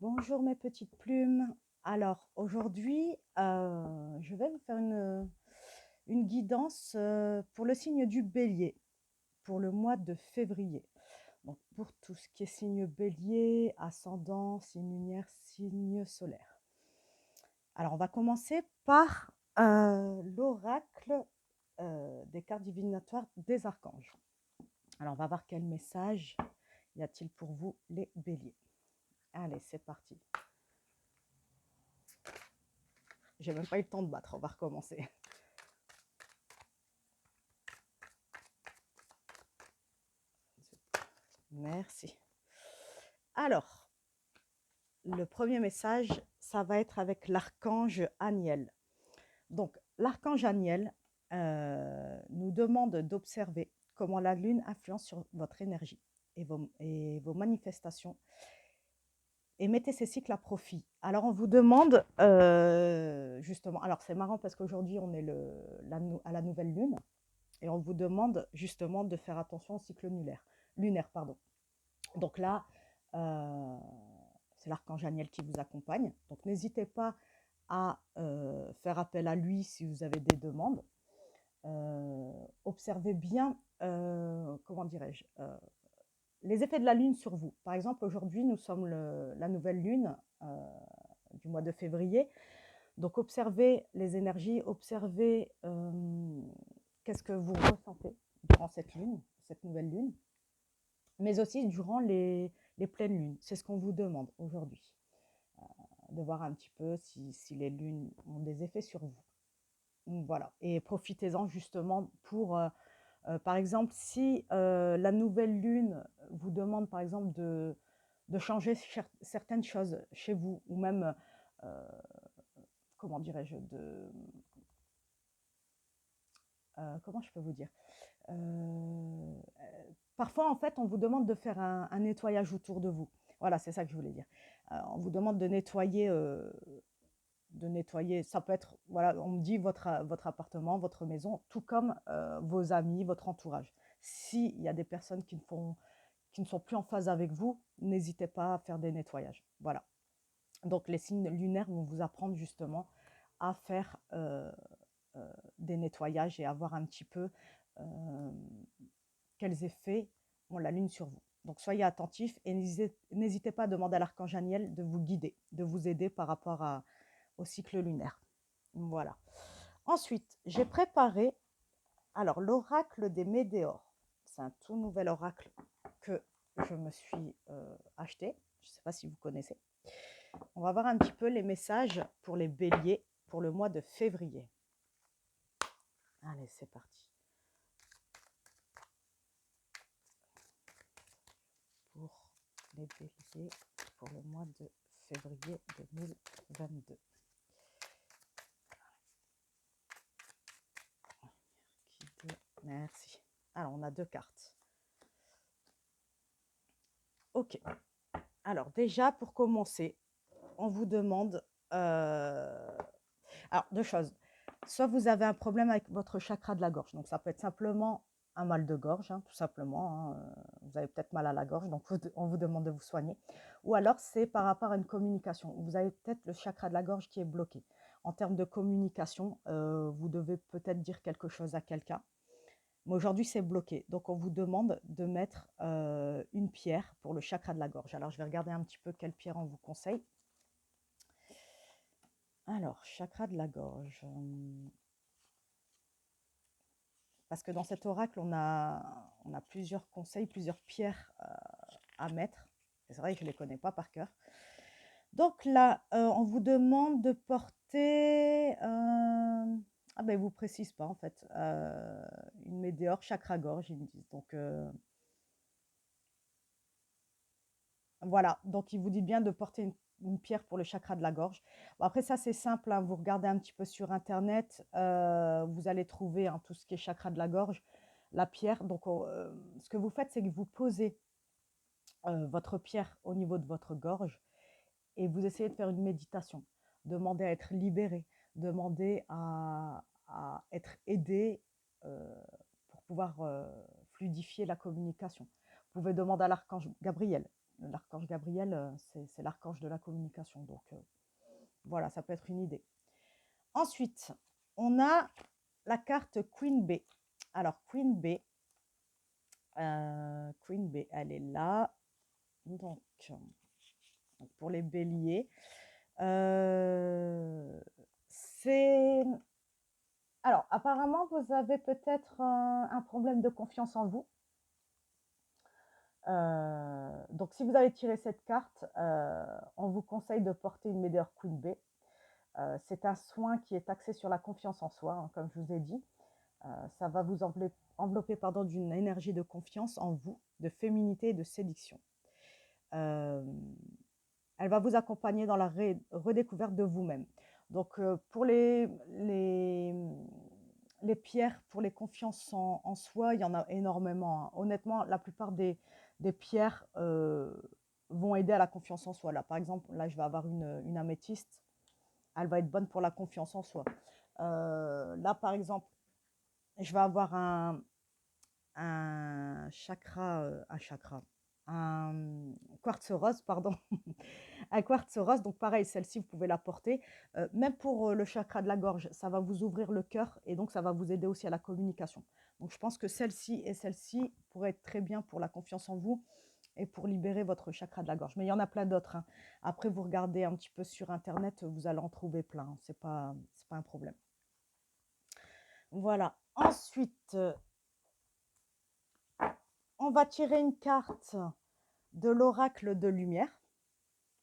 Bonjour mes petites plumes. Alors aujourd'hui, je vais vous faire une guidance pour le signe du bélier pour le mois de février. Donc pour tout ce qui est signe bélier, ascendant, signe lunaire, signe solaire. Alors on va commencer par l'oracle des cartes divinatoires des archanges. Alors on va voir quel message y a-t-il pour vous les béliers. Allez, c'est parti. J'ai même pas eu le temps de battre, on va recommencer. Merci. Alors, le premier message, ça va être avec l'archange Aniel. Donc, l'archange Aniel nous demande d'observer comment la lune influence sur votre énergie et vos manifestations et mettez ces cycles à profit. Alors, on vous demande justement, alors c'est marrant parce qu'aujourd'hui, on est à la nouvelle lune et on vous demande justement de faire attention au cycle lunaire, pardon. Donc là, c'est l'archange Aniel qui vous accompagne. Donc n'hésitez pas à faire appel à lui si vous avez des demandes. Observez bien, comment dirais-je, les effets de la lune sur vous. Par exemple, aujourd'hui, nous sommes la nouvelle lune du mois de février. Donc observez les énergies, observez qu'est-ce que vous ressentez durant cette lune, cette nouvelle lune, mais aussi durant les pleines lunes. C'est ce qu'on vous demande aujourd'hui, de voir un petit peu si les lunes ont des effets sur vous. Donc, voilà, et profitez-en justement pour, par exemple, si la nouvelle lune vous demande, par exemple, de changer certaines choses chez vous, ou même, comment dirais-je, comment je peux vous dire, parfois, en fait, on vous demande de faire un nettoyage autour de vous. Voilà, c'est ça que je voulais dire. On vous demande de nettoyer. Ça peut être, voilà, on me dit votre appartement, votre maison, tout comme vos amis, votre entourage. S'il y a des personnes qui ne sont plus en phase avec vous, n'hésitez pas à faire des nettoyages. Voilà. Donc, les signes lunaires vont vous apprendre justement à faire des nettoyages et à voir un petit peu euh, quels effets ont la lune sur vous. Donc soyez attentifs et n'hésitez pas à demander à l'archange Aniel de vous guider, de vous aider par rapport au cycle lunaire. Voilà. Ensuite, j'ai préparé alors l'oracle des météores. C'est un tout nouvel oracle que je me suis acheté. Je ne sais pas si vous connaissez. On va voir un petit peu les messages pour les béliers pour le mois de février. Allez, c'est parti. Pour les béliers pour le mois de février 2022. Merci. Alors, on a deux cartes. Ok. Alors, déjà, pour commencer, on vous demande... alors, deux choses. Soit vous avez un problème avec votre chakra de la gorge. Donc, ça peut être simplement un mal de gorge, hein, tout simplement. Hein. Vous avez peut-être mal à la gorge, donc on vous demande de vous soigner. Ou alors, c'est par rapport à une communication. Vous avez peut-être le chakra de la gorge qui est bloqué. En termes de communication, vous devez peut-être dire quelque chose à quelqu'un. Mais aujourd'hui, c'est bloqué. Donc, on vous demande de mettre une pierre pour le chakra de la gorge. Alors, je vais regarder un petit peu quelle pierre on vous conseille. Alors, chakra de la gorge. Parce que dans cet oracle, on a plusieurs conseils, plusieurs pierres à mettre. C'est vrai que je ne les connais pas par cœur. Donc là, on vous demande de porter... ah ben, ils ne vous précisent pas en fait. Une météore, chakra gorge, ils me disent. Donc voilà, donc il vous dit bien de porter une pierre pour le chakra de la gorge. Bon, après ça, c'est simple, hein, vous regardez un petit peu sur Internet, vous allez trouver hein, tout ce qui est chakra de la gorge, la pierre. Donc ce que vous faites, c'est que vous posez votre pierre au niveau de votre gorge et vous essayez de faire une méditation. Demandez à être libéré, demandez à être aidé pour pouvoir fluidifier la communication. Vous pouvez demander à l'archange Gabriel L'archange Gabriel, c'est l'archange de la communication. Donc, voilà, ça peut être une idée. Ensuite, on a la carte Queen B. Alors, Queen B, elle est là. Donc, pour les béliers, c'est... Alors, apparemment, vous avez peut-être un problème de confiance en vous. Donc, si vous avez tiré cette carte, on vous conseille de porter une meilleure Queen B. C'est un soin qui est axé sur la confiance en soi, hein, comme je vous ai dit. Ça va vous envelopper d'une énergie de confiance en vous, de féminité et de séduction. Elle va vous accompagner dans la redécouverte de vous-même. Donc, pour les pierres, pour les confiances en soi, il y en a énormément, hein. Honnêtement, la plupart des pierres vont aider à la confiance en soi. Là, par exemple, là, je vais avoir une améthyste. Elle va être bonne pour la confiance en soi. Là, par exemple, je vais avoir un quartz rose, pardon. Un quartz rose, donc pareil, celle-ci, vous pouvez la porter. Même pour le chakra de la gorge, ça va vous ouvrir le cœur et donc ça va vous aider aussi à la communication. Donc je pense que celle-ci et celle-ci pourraient être très bien pour la confiance en vous et pour libérer votre chakra de la gorge. Mais il y en a plein d'autres, hein. Après, vous regardez un petit peu sur Internet, vous allez en trouver plein, hein. C'est pas un problème. Voilà. Ensuite, on va tirer une carte de l'oracle de lumière.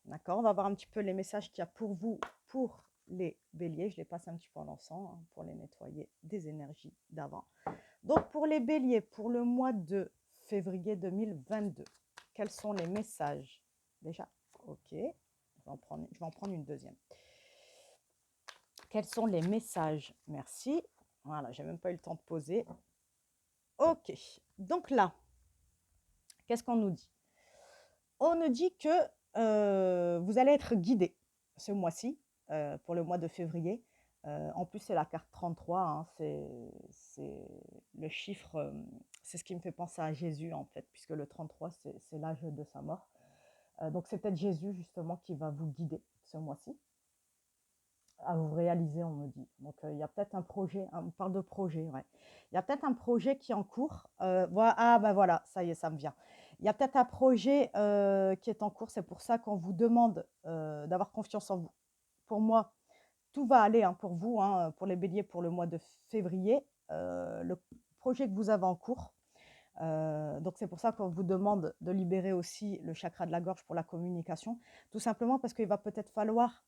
D'accord, on va voir un petit peu les messages qu'il y a pour vous, pour les béliers. Je les passe un petit peu en l'encens, hein, pour les nettoyer des énergies d'avant. Donc, pour les béliers, pour le mois de février 2022, quels sont les messages? Déjà, ok, je vais en prendre une deuxième. Quels sont les messages? Merci. Voilà, j'ai même pas eu le temps de poser. Ok, donc là, qu'est-ce qu'on nous dit? On nous dit que vous allez être guidé ce mois-ci, pour le mois de février. En plus, c'est la carte 33, hein, c'est le chiffre, c'est ce qui me fait penser à Jésus, en fait, puisque le 33, c'est l'âge de sa mort. Donc, c'est peut-être Jésus, justement, qui va vous guider ce mois-ci, à vous réaliser, on me dit. Donc, il y a peut-être un projet, on parle de projet, ouais. Il y a peut-être un projet qui est en cours. Ah, ben voilà, ça y est, ça me vient. Il y a peut-être un projet qui est en cours, c'est pour ça qu'on vous demande d'avoir confiance en vous. Pour moi, tout va aller, hein, pour vous, hein, pour les béliers, pour le mois de février, le projet que vous avez en cours. Donc, c'est pour ça qu'on vous demande de libérer aussi le chakra de la gorge pour la communication, tout simplement parce qu'il va peut-être falloir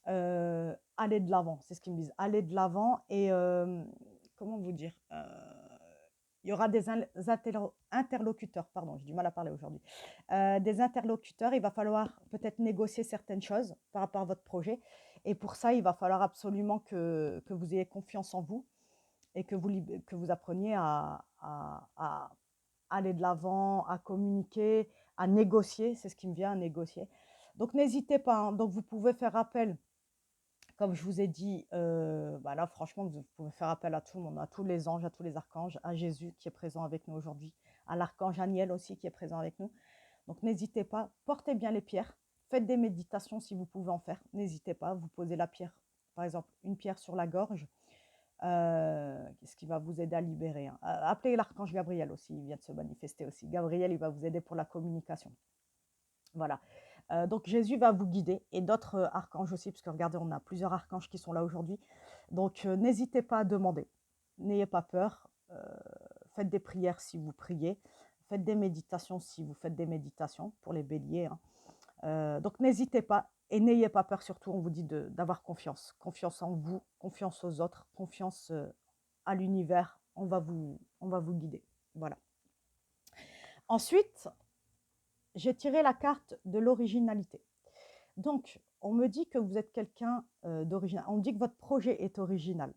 aller de l'avant, c'est ce qu'ils me disent, aller de l'avant et comment vous dire, il y aura des interlocuteurs, pardon, j'ai du mal à parler aujourd'hui, des interlocuteurs, il va falloir peut-être négocier certaines choses par rapport à votre projet et pour ça, il va falloir absolument que vous ayez confiance en vous et que vous appreniez à aller de l'avant, à communiquer, à négocier, c'est ce qui me vient, à négocier. Donc n'hésitez pas, hein. Donc vous pouvez faire appel, comme je vous ai dit, là franchement, vous pouvez faire appel à tout le monde, à tous les anges, à tous les archanges, à Jésus qui est présent avec nous aujourd'hui, à l'archange Aniel aussi qui est présent avec nous. Donc n'hésitez pas, portez bien les pierres, faites des méditations si vous pouvez en faire. N'hésitez pas, vous posez la pierre, par exemple, une pierre sur la gorge, ce qui va vous aider à libérer, hein. Appelez l'archange Gabriel aussi, il vient de se manifester aussi. Gabriel, il va vous aider pour la communication. Voilà. Donc Jésus va vous guider et d'autres archanges aussi, parce que regardez, on a plusieurs archanges qui sont là aujourd'hui. Donc n'hésitez pas à demander, n'ayez pas peur, faites des prières si vous priez, faites des méditations si vous faites des méditations pour les béliers, hein. Donc n'hésitez pas et n'ayez pas peur, surtout on vous dit d'avoir confiance, confiance en vous, confiance aux autres, confiance à l'univers, on va vous guider. Voilà. Ensuite, j'ai tiré la carte de l'originalité. Donc, on me dit que vous êtes quelqu'un d'original. On me dit que votre projet est original.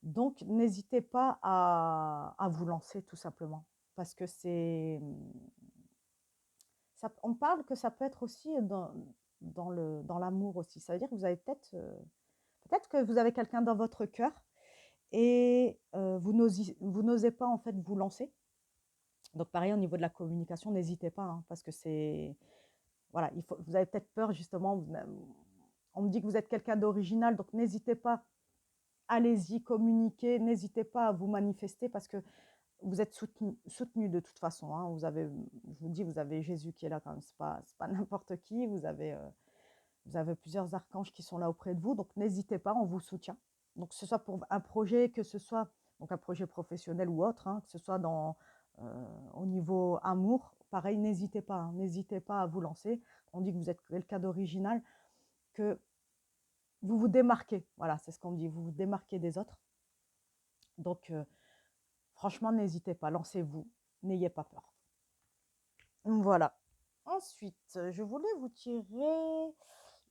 Donc, n'hésitez pas à vous lancer tout simplement. Parce que on parle que ça peut être aussi dans l'amour aussi. Ça veut dire que vous avez peut-être que vous avez quelqu'un dans votre cœur et vous n'osez pas en fait vous lancer. Donc pareil, au niveau de la communication, n'hésitez pas, hein, parce que Voilà, vous avez peut-être peur justement, on me dit que vous êtes quelqu'un d'original, donc n'hésitez pas, allez-y, communiquez, n'hésitez pas à vous manifester parce que vous êtes soutenu de toute façon. Hein. Je vous dis, vous avez Jésus qui est là quand même, c'est pas n'importe qui, vous avez plusieurs archanges qui sont là auprès de vous, donc n'hésitez pas, on vous soutient. Donc que ce soit pour un projet, que ce soit donc un projet professionnel ou autre, hein, que ce soit au niveau amour, pareil, n'hésitez pas, hein, n'hésitez pas à vous lancer. On dit que vous êtes quelqu'un d'original, que vous vous démarquez, voilà, c'est ce qu'on dit, vous vous démarquez des autres. Donc franchement, n'hésitez pas, lancez-vous, n'ayez pas peur. Voilà. Ensuite, je voulais vous tirer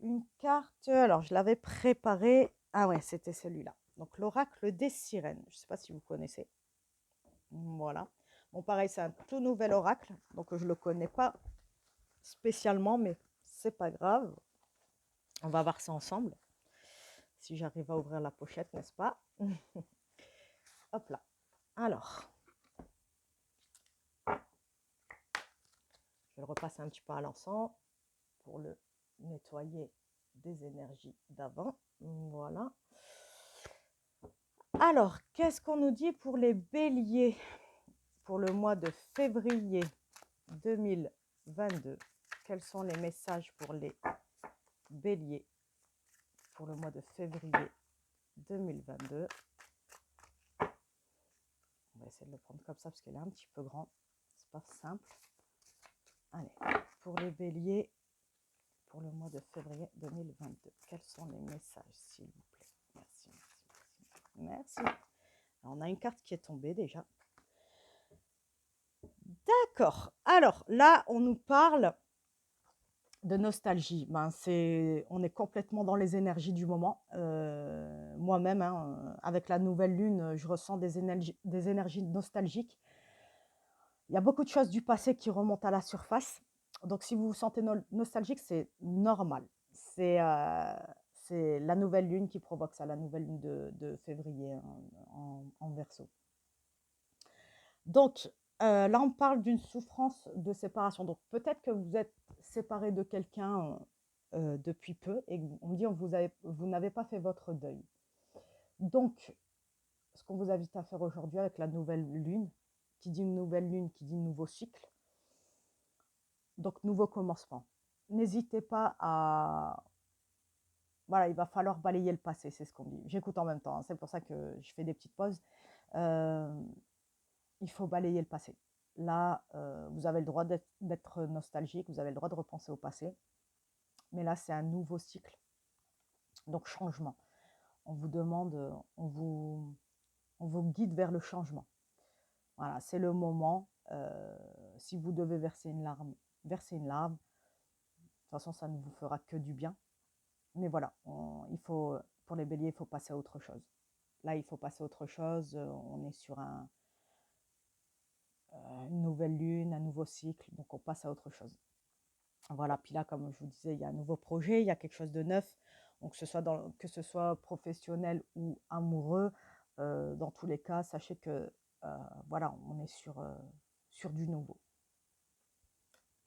une carte. Alors, je l'avais préparée. Ah ouais, c'était celui-là. Donc, l'oracle des sirènes. Je ne sais pas si vous connaissez. Voilà. Bon, pareil, c'est un tout nouvel oracle. Donc, je ne le connais pas spécialement, mais c'est pas grave. On va voir ça ensemble. Si j'arrive à ouvrir la pochette, n'est-ce pas? Hop là. Alors, je vais le repasser un petit peu à l'encens pour le nettoyer des énergies d'avant. Voilà. Alors, qu'est-ce qu'on nous dit pour les béliers pour le mois de février 2022? Quels sont les messages pour les béliers pour le mois de février 2022? On va essayer de le prendre comme ça parce qu'il est un petit peu grand. C'est pas simple. Allez, pour les béliers pour le mois de février 2022, quels sont les messages, s'il vous plaît? Merci, merci, merci. Merci. Alors, on a une carte qui est tombée déjà. D'accord. Alors, là, on nous parle de nostalgie. On est complètement dans les énergies du moment. Moi-même, hein, avec la nouvelle lune, je ressens des énergies nostalgiques. Il y a beaucoup de choses du passé qui remontent à la surface. Donc, si vous vous sentez nostalgique, c'est normal. C'est la nouvelle lune qui provoque ça, la nouvelle lune de février, hein, en Verseau. Donc, là, on parle d'une souffrance de séparation. Donc, peut-être que vous êtes séparé de quelqu'un depuis peu et on me dit vous n'avez pas fait votre deuil. Donc, ce qu'on vous invite à faire aujourd'hui avec la nouvelle lune, qui dit une nouvelle lune, qui dit nouveau cycle, donc nouveau commencement. N'hésitez pas à... Voilà, il va falloir balayer le passé, c'est ce qu'on dit. J'écoute en même temps, hein, c'est pour ça que je fais des petites pauses. Il faut balayer le passé. Là, vous avez le droit d'être nostalgique, vous avez le droit de repenser au passé. Mais là, c'est un nouveau cycle. Donc, changement. On vous demande, on vous guide vers le changement. Voilà, c'est le moment. Si vous devez verser une larme, versez une larme. De toute façon, ça ne vous fera que du bien. Mais voilà, pour les béliers, il faut passer à autre chose. Là, il faut passer à autre chose. On est sur une nouvelle lune, un nouveau cycle. Donc, on passe à autre chose. Voilà, puis là, comme je vous disais, il y a un nouveau projet, il y a quelque chose de neuf. Donc, que ce soit professionnel ou amoureux, dans tous les cas, sachez que voilà, on est sur du nouveau.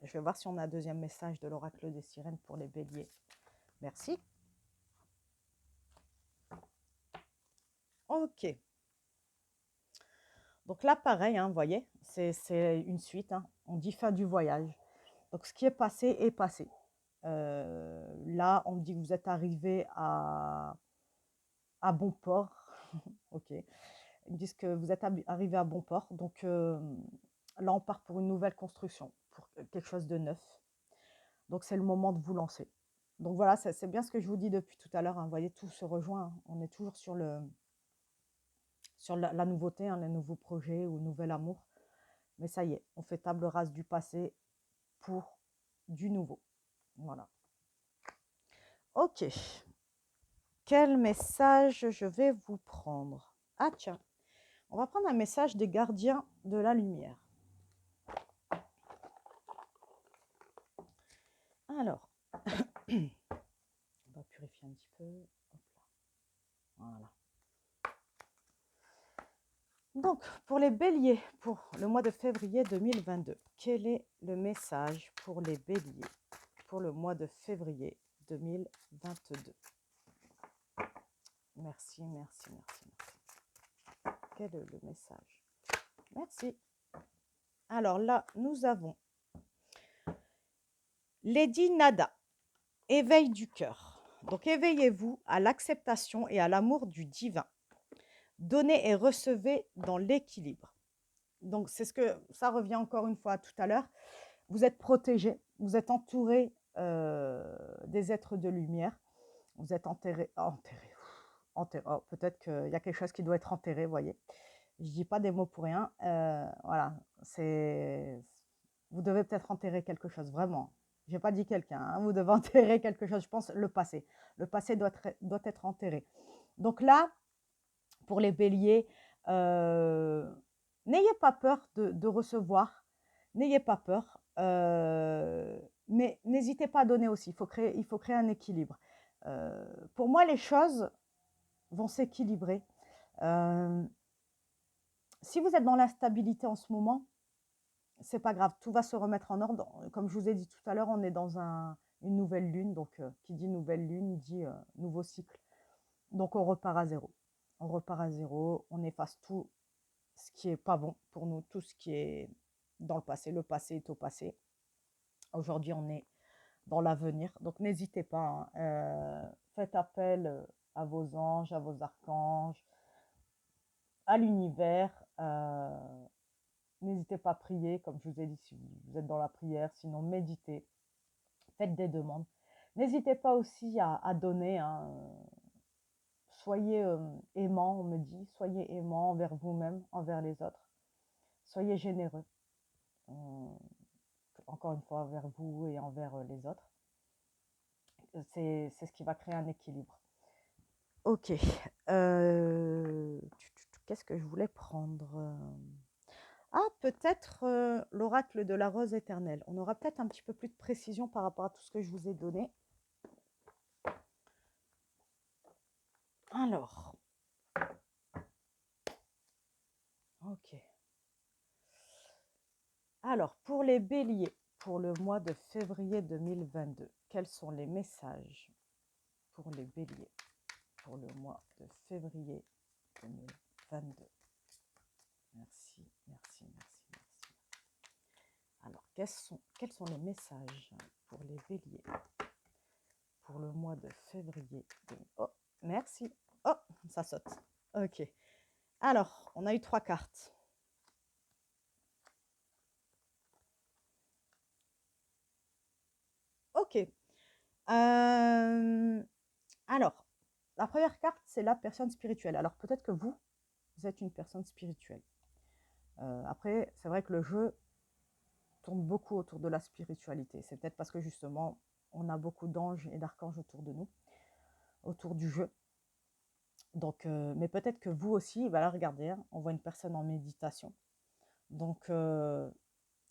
Je vais voir si on a un deuxième message de l'oracle des sirènes pour les béliers. Merci. Ok. Donc là, pareil, hein, vous voyez, c'est une suite. Hein. On dit fin du voyage. Donc, ce qui est passé est passé. Là, on me dit que vous êtes arrivé à bon port. Ok. Ils me disent que vous êtes arrivé à bon port. Donc là, on part pour une nouvelle construction, pour quelque chose de neuf. Donc, c'est le moment de vous lancer. Donc voilà, c'est bien ce que je vous dis depuis tout à l'heure. Hein. Vous voyez, tout se rejoint. Hein. On est toujours sur la nouveauté, hein, les nouveaux projets ou le nouvel amour. Mais ça y est, on fait table rase du passé pour du nouveau. Voilà. Ok. Quel message je vais vous prendre? Ah tiens, on va prendre un message des gardiens de la lumière. Alors, on va purifier un petit peu. Hop là. Voilà. Donc, pour les béliers, pour le mois de février 2022, quel est le message pour les béliers pour le mois de février 2022. Merci, merci, merci, merci. Quel est le message? Merci. Alors là, nous avons Lady Nada, éveil du cœur. Donc éveillez-vous à l'acceptation et à l'amour du divin. Donnez et recevez dans l'équilibre. Donc c'est ce que ça revient encore une fois tout à l'heure. Vous êtes protégé, vous êtes entouré des êtres de lumière. Vous êtes enterré, oh, peut-être qu'il y a quelque chose qui doit être enterré, vous voyez. Je dis pas des mots pour rien. Voilà, vous devez peut-être enterrer quelque chose, vraiment. Je n'ai pas dit quelqu'un, hein, vous devez enterrer quelque chose, je pense le passé. Le passé doit être enterré. Donc là, pour les béliers, n'ayez pas peur de recevoir, n'ayez pas peur, mais n'hésitez pas à donner aussi, il faut créer un équilibre. Pour moi, les choses vont s'équilibrer. Si vous êtes dans l'instabilité en ce moment, c'est pas grave, tout va se remettre en ordre. Comme je vous ai dit tout à l'heure, on est dans une nouvelle lune, donc qui dit nouvelle lune dit nouveau cycle. Donc on repart à zéro. On repart à zéro, on efface tout ce qui est pas bon pour nous, tout ce qui est dans le passé. Le passé est au passé. Aujourd'hui, on est dans l'avenir. Donc n'hésitez pas, hein. Faites appel à vos anges, à vos archanges, à l'univers. N'hésitez pas à prier, comme je vous ai dit, si vous êtes dans la prière, sinon méditez, faites des demandes. N'hésitez pas aussi à donner, hein. Soyez aimant, on me dit, soyez aimant envers vous-même, envers les autres. Soyez généreux, encore une fois, envers vous et envers les autres. C'est ce qui va créer un équilibre. Ok. Qu'est-ce que je voulais prendre? Ah, peut-être l'oracle de la rose éternelle. On aura peut-être un petit peu plus de précision par rapport à tout ce que je vous ai donné. Alors. Ok. Alors, pour les béliers, pour le mois de février 2022, quels sont les messages pour les béliers pour le mois de février 2022? Merci, merci, merci, merci. Alors, quels sont les messages pour les béliers pour le mois de février 2022? Oh, merci. Oh, ça saute. Ok. Alors, on a eu 3 cartes. Ok. Alors, la première carte, c'est la personne spirituelle. Alors, peut-être que vous êtes une personne spirituelle. Après, c'est vrai que le jeu tourne beaucoup autour de la spiritualité. C'est peut-être parce que justement, on a beaucoup d'anges et d'archanges autour de nous, autour du jeu. Donc, mais peut-être que vous aussi, bah là, regardez, hein, on voit une personne en méditation. Donc,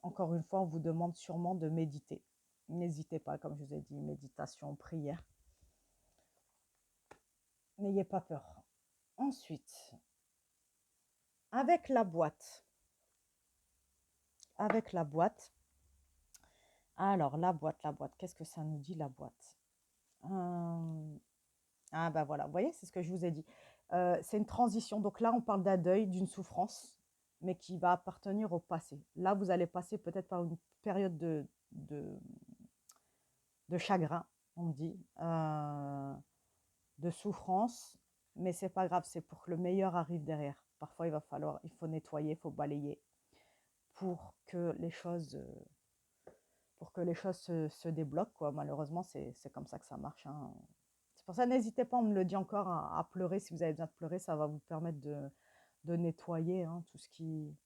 encore une fois, on vous demande sûrement de méditer. N'hésitez pas, comme je vous ai dit, méditation, prière. N'ayez pas peur. Ensuite, avec la boîte. Avec la boîte. Alors, la boîte, qu'est-ce que ça nous dit, la boîte? Ah bah voilà, vous voyez, c'est ce que je vous ai dit. C'est une transition. Donc là, on parle d'un deuil, d'une souffrance, mais qui va appartenir au passé. Là, vous allez passer peut-être par une période de chagrin, on dit, de souffrance, mais c'est pas grave, c'est pour que le meilleur arrive derrière. Parfois, il faut nettoyer, il faut balayer pour que les choses, se débloquent, quoi. Malheureusement, c'est comme ça que ça marche, hein. C'est pour ça, n'hésitez pas, on me le dit encore, à pleurer. Si vous avez besoin de pleurer, ça va vous permettre de nettoyer, hein, tout ce qui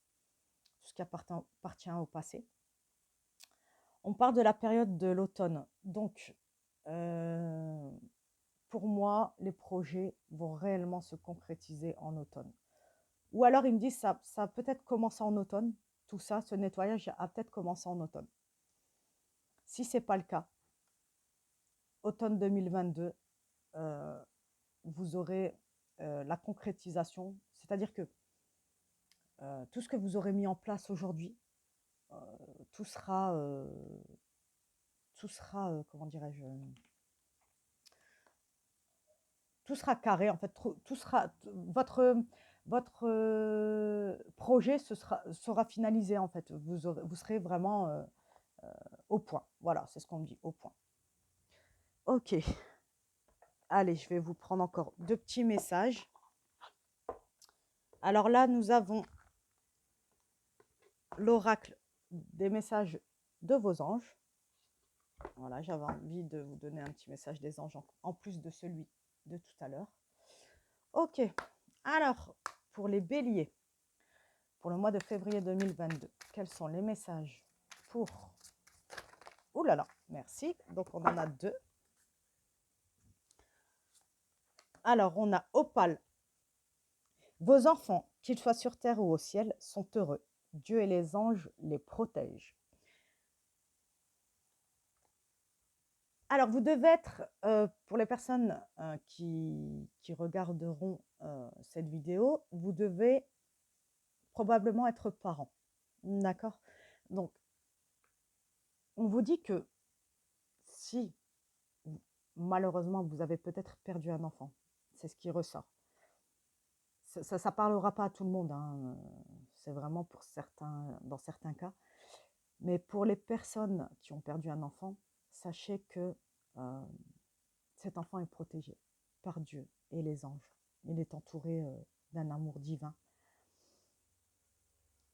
appartient au passé. On parle de la période de l'automne. Donc, pour moi, les projets vont réellement se concrétiser en automne. Ou alors, ils me disent, ça a peut-être commencé en automne. Tout ça, ce nettoyage a peut-être commencé en automne. Si ce n'est pas le cas, automne 2022, vous aurez la concrétisation, c'est-à-dire que tout ce que vous aurez mis en place aujourd'hui, tout sera tout sera, comment dirais-je, tout sera carré, en fait, tout sera, votre projet sera finalisé, en fait. Vous serez vraiment au point. Voilà, c'est ce qu'on me dit, au point. Ok, allez, je vais vous prendre encore 2 petits messages. Alors là, nous avons l'oracle des messages de vos anges. Voilà, j'avais envie de vous donner un petit message des anges en plus de celui de tout à l'heure. Ok, alors, pour les béliers, pour le mois de février 2022, quels sont les messages pour... Ouh là là, merci. Donc, on en a 2. Alors, on a Opale. Vos enfants, qu'ils soient sur terre ou au ciel, sont heureux. Dieu et les anges les protègent. Alors, vous devez être, pour les personnes qui regarderont cette vidéo, vous devez probablement être parent. D'accord? Donc, on vous dit que si malheureusement vous avez peut-être perdu un enfant, c'est ce qui ressort. Ça ne parlera pas à tout le monde, hein, c'est vraiment pour certains, dans certains cas. Mais pour les personnes qui ont perdu un enfant, sachez que cet enfant est protégé par Dieu et les anges. Il est entouré d'un amour divin.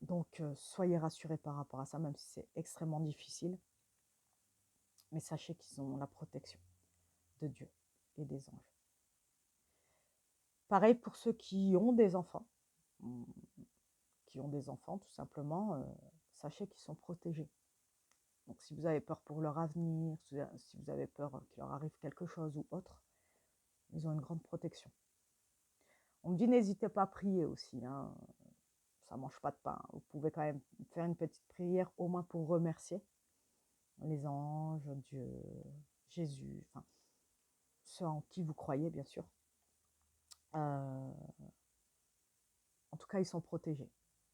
Donc, soyez rassurés par rapport à ça, même si c'est extrêmement difficile. Mais sachez qu'ils ont la protection de Dieu et des anges. Pareil pour ceux qui ont des enfants. Tout simplement, sachez qu'ils sont protégés. Donc, si vous avez peur pour leur avenir, si vous avez peur qu'il leur arrive quelque chose ou autre, ils ont une grande protection. On me dit, n'hésitez pas à prier aussi, hein. Ça ne mange pas de pain. Vous pouvez quand même faire une petite prière, au moins pour remercier les anges, Dieu, Jésus, enfin, ceux en qui vous croyez, bien sûr. En tout cas, ils sont protégés.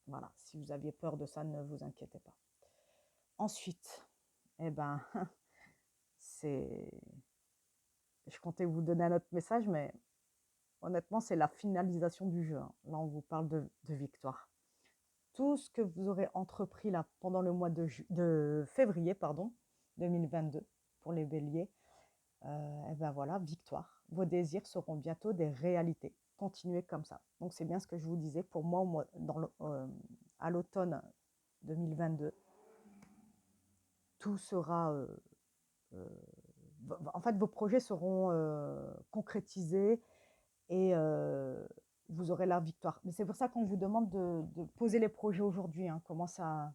Voilà, si vous aviez peur de ça, ne vous inquiétez pas. Ensuite, eh ben, je comptais vous donner un autre message, mais honnêtement, c'est la finalisation du jeu, hein. Là, on vous parle de victoire. Tout ce que vous aurez entrepris là pendant le mois de février 2022 pour les béliers, et ben voilà, victoire. Vos désirs seront bientôt des réalités. Continuez comme ça. Donc c'est bien ce que je vous disais. Pour moi, à l'automne 2022, tout sera... en fait, vos projets seront concrétisés et vous aurez la victoire. Mais c'est pour ça qu'on vous demande de poser les projets aujourd'hui, hein. Commence à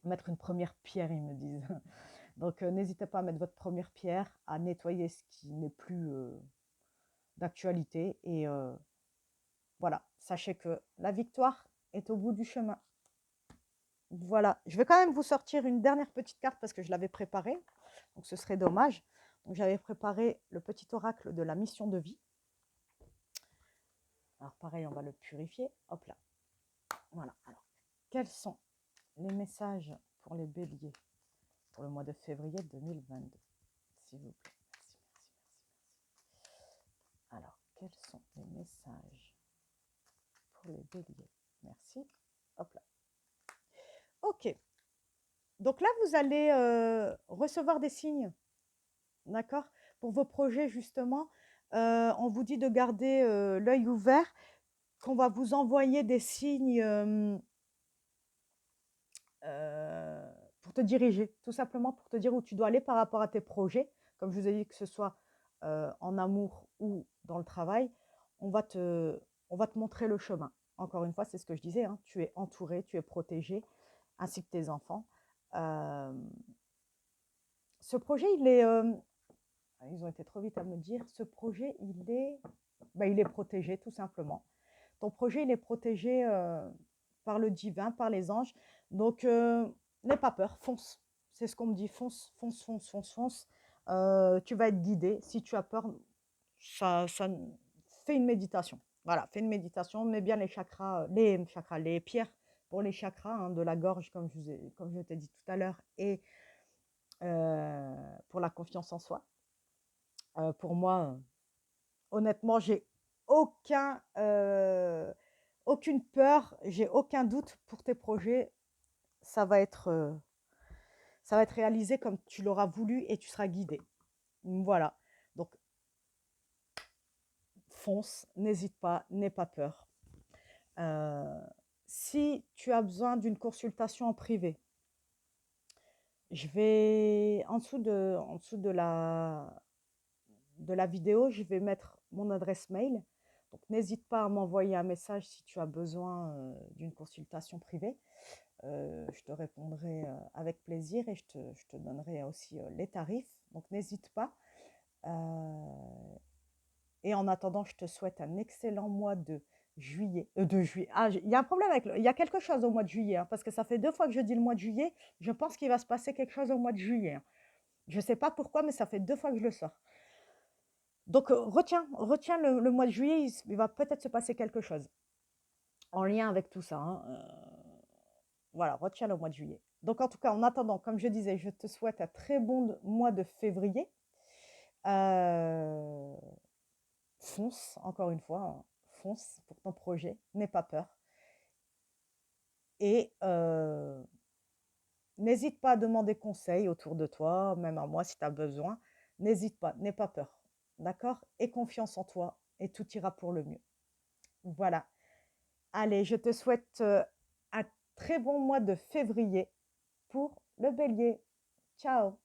mettre une première pierre, ils me disent. Donc, n'hésitez pas à mettre votre première pierre, à nettoyer ce qui n'est plus d'actualité. Et voilà, sachez que la victoire est au bout du chemin. Voilà, je vais quand même vous sortir une dernière petite carte parce que je l'avais préparée. Donc, ce serait dommage. Donc, j'avais préparé le petit oracle de la mission de vie. Alors, pareil, on va le purifier. Hop là. Voilà. Alors, quels sont les messages pour les béliers pour le mois de février 2022, s'il vous plaît? Merci, merci, merci. Alors, quels sont les messages pour les béliers? Merci. Hop là. Ok. Donc là, vous allez recevoir des signes, d'accord? Pour vos projets, justement, on vous dit de garder l'œil ouvert, qu'on va vous envoyer des signes pour te diriger, tout simplement pour te dire où tu dois aller par rapport à tes projets. Comme je vous ai dit, que ce soit en amour ou dans le travail, on va te montrer le chemin. Encore une fois, c'est ce que je disais, hein, tu es entouré, tu es protégé, ainsi que tes enfants. Ce projet, ils ont été trop vite à me dire, ce projet, il est protégé, tout simplement. Ton projet, il est protégé par le divin, par les anges. Donc, n'aie pas peur, fonce. C'est ce qu'on me dit, fonce, fonce, fonce, fonce, fonce. Tu vas être guidé. Si tu as peur, fais une méditation. Voilà, fais une méditation, mets bien les chakras, les pierres pour les chakras, hein, de la gorge, comme je t'ai dit tout à l'heure, et pour la confiance en soi. Pour moi, honnêtement, j'ai aucun, aucune peur, j'ai aucun doute pour tes projets. Ça va être, heu, ça va être réalisé comme tu l'auras voulu et tu seras guidé. Voilà. Donc fonce, n'hésite pas, n'aie pas peur. Heu, Si tu as besoin d'une consultation en privé, je vais en dessous de la vidéo, je vais mettre mon adresse mail. Donc n'hésite pas à m'envoyer un message si tu as besoin, d'une consultation privée. Je te répondrai, avec plaisir et je te donnerai aussi, les tarifs. Donc n'hésite pas. Heu Et en attendant, je te souhaite un excellent mois de juillet. De juillet. Ah, il y a un problème avec il y a quelque chose au mois de juillet, hein, parce que ça fait 2 fois que je dis le mois de juillet. Je pense qu'il va se passer quelque chose au mois de juillet, hein. Je ne sais pas pourquoi, mais ça fait 2 fois que je le sors. Donc, retiens le mois de juillet, il va peut-être se passer quelque chose en lien avec tout ça, hein, voilà, retiens le mois de juillet. Donc en tout cas, en attendant, comme je disais, je te souhaite un très bon mois de février. Heu Fonce, encore une fois, hein, fonce pour ton projet, n'aie pas peur et n'hésite pas à demander conseil autour de toi, même à moi si tu as besoin. N'hésite pas, n'aie pas peur, d'accord? Aie confiance en toi et tout ira pour le mieux. Voilà. Allez, je te souhaite, un très bon mois de février pour le bélier. Ciao.